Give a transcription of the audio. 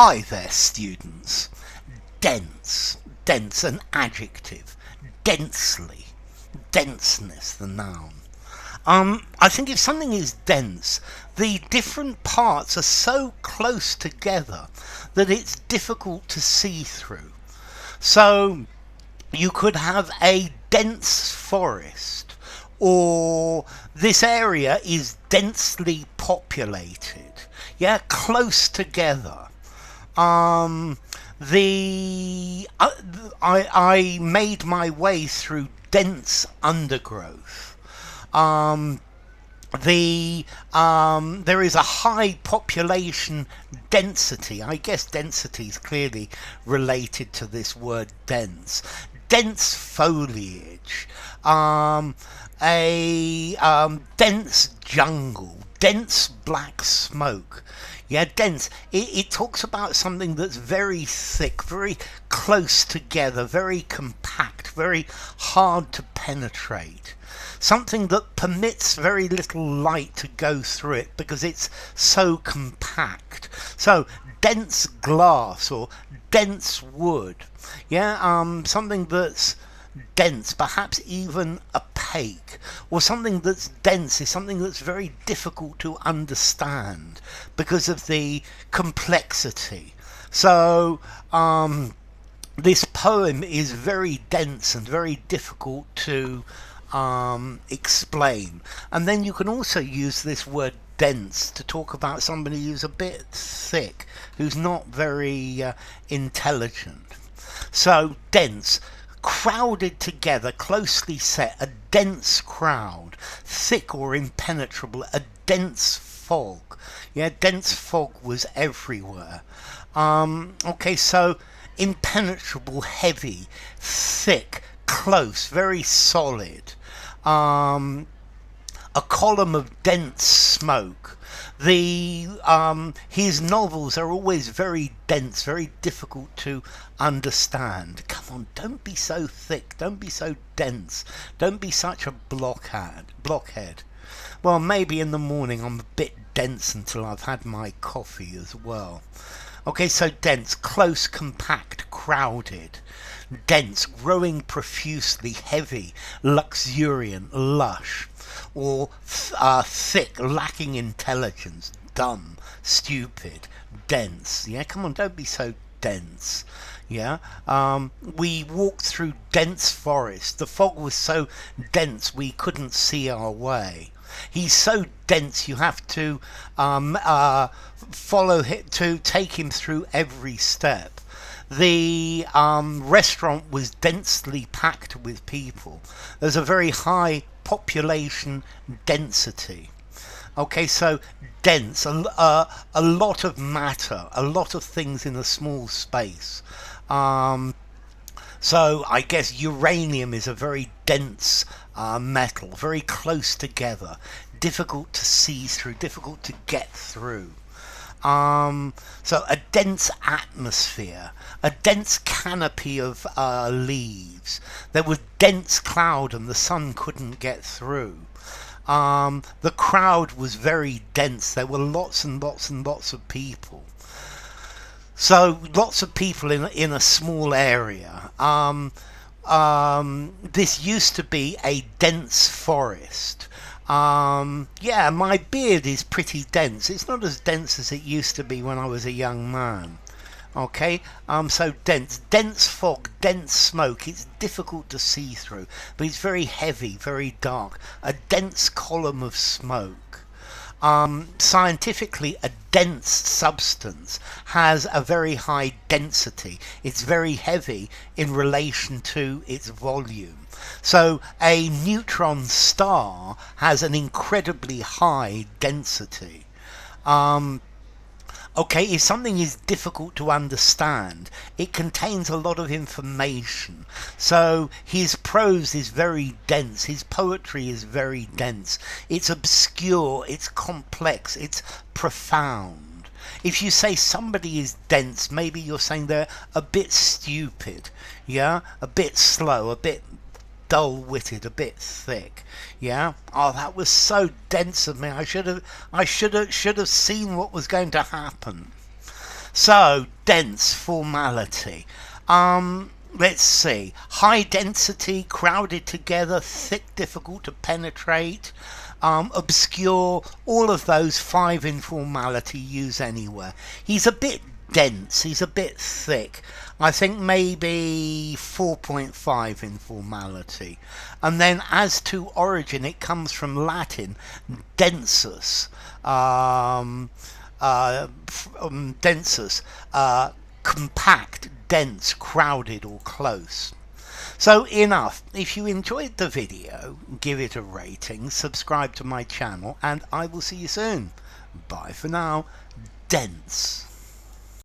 Hi there, students. Dense. Dense, an adjective. Densely. Denseness, the noun. I think if something is dense, the different parts are so close together that it's difficult to see through. So you could have a dense forest, or this area is densely populated. Yeah, close together. I made my way through dense undergrowth. There is a high population density. I guess density is clearly related to this word dense. Dense foliage, dense jungle, dense black smoke. Yeah, dense. It talks about something that's very thick, very close together, very compact, very hard to penetrate. Something that permits very little light to go through it because it's so compact. So, dense glass or dense wood. Yeah, something that's dense, perhaps even opaque, or something that's dense is something that's very difficult to understand because of the complexity. So this poem is very dense and very difficult to explain. And then you can also use this word dense to talk about somebody who's a bit thick, who's not very intelligent. So dense, crowded together, closely set, a dense crowd, thick or impenetrable, a dense fog. Yeah, dense fog was everywhere. Okay, so impenetrable, heavy, thick, close, very solid. A column of dense smoke. His novels are always very dense, very difficult to understand. Come on, don't be so thick, don't be so dense, don't be such a blockhead. Well, maybe in the morning I'm a bit dense until I've had my coffee as well. Okay, so dense, close, compact, crowded. Dense, growing profusely, heavy, luxuriant, lush. Or thick, lacking intelligence, dumb, stupid, dense. Yeah, come on, don't be so dense. Yeah, we walked through dense forest. The fog was so dense we couldn't see our way. He's so dense you have to follow him, to take him through every step. The restaurant was densely packed with people. There's a very high population density. Okay, so dense, a lot of matter, a lot of things in a small space. So I guess uranium is a very dense metal, very close together, difficult to see through, difficult to get through. So a dense atmosphere, a dense canopy of leaves. There was dense cloud and the sun couldn't get through. The crowd was very dense. There were lots and lots and lots of people. So lots of people in a small area. This used to be a dense forest. Yeah, my beard is pretty dense. It's not as dense as it used to be when I was a young man. Okay, so dense fog, dense smoke. It's difficult to see through, but it's very heavy, very dark. A dense column of smoke. Scientifically, a dense substance has a very high density. It's very heavy in relation to its volume. So a neutron star has an incredibly high density. Okay, if something is difficult to understand, it contains a lot of information. So his prose is very dense, his poetry is very dense. It's obscure, it's complex, it's profound. If you say somebody is dense, maybe you're saying they're a bit stupid, yeah? A bit slow, a bit dull-witted, a bit thick. Yeah. Oh, that was so dense of me. I should have seen what was going to happen. So, dense, formality. Let's see. High density, crowded together, thick, difficult to penetrate, obscure, all of those 5 in formality, use anywhere. He's a bit dense, he's a bit thick. I think maybe 4.5 in formality. And then as to origin, it comes from Latin, densus. Densus, compact, dense, crowded or close. So enough. If you enjoyed the video, give it a rating, subscribe to my channel, and I will see you soon. Bye for now. Dense.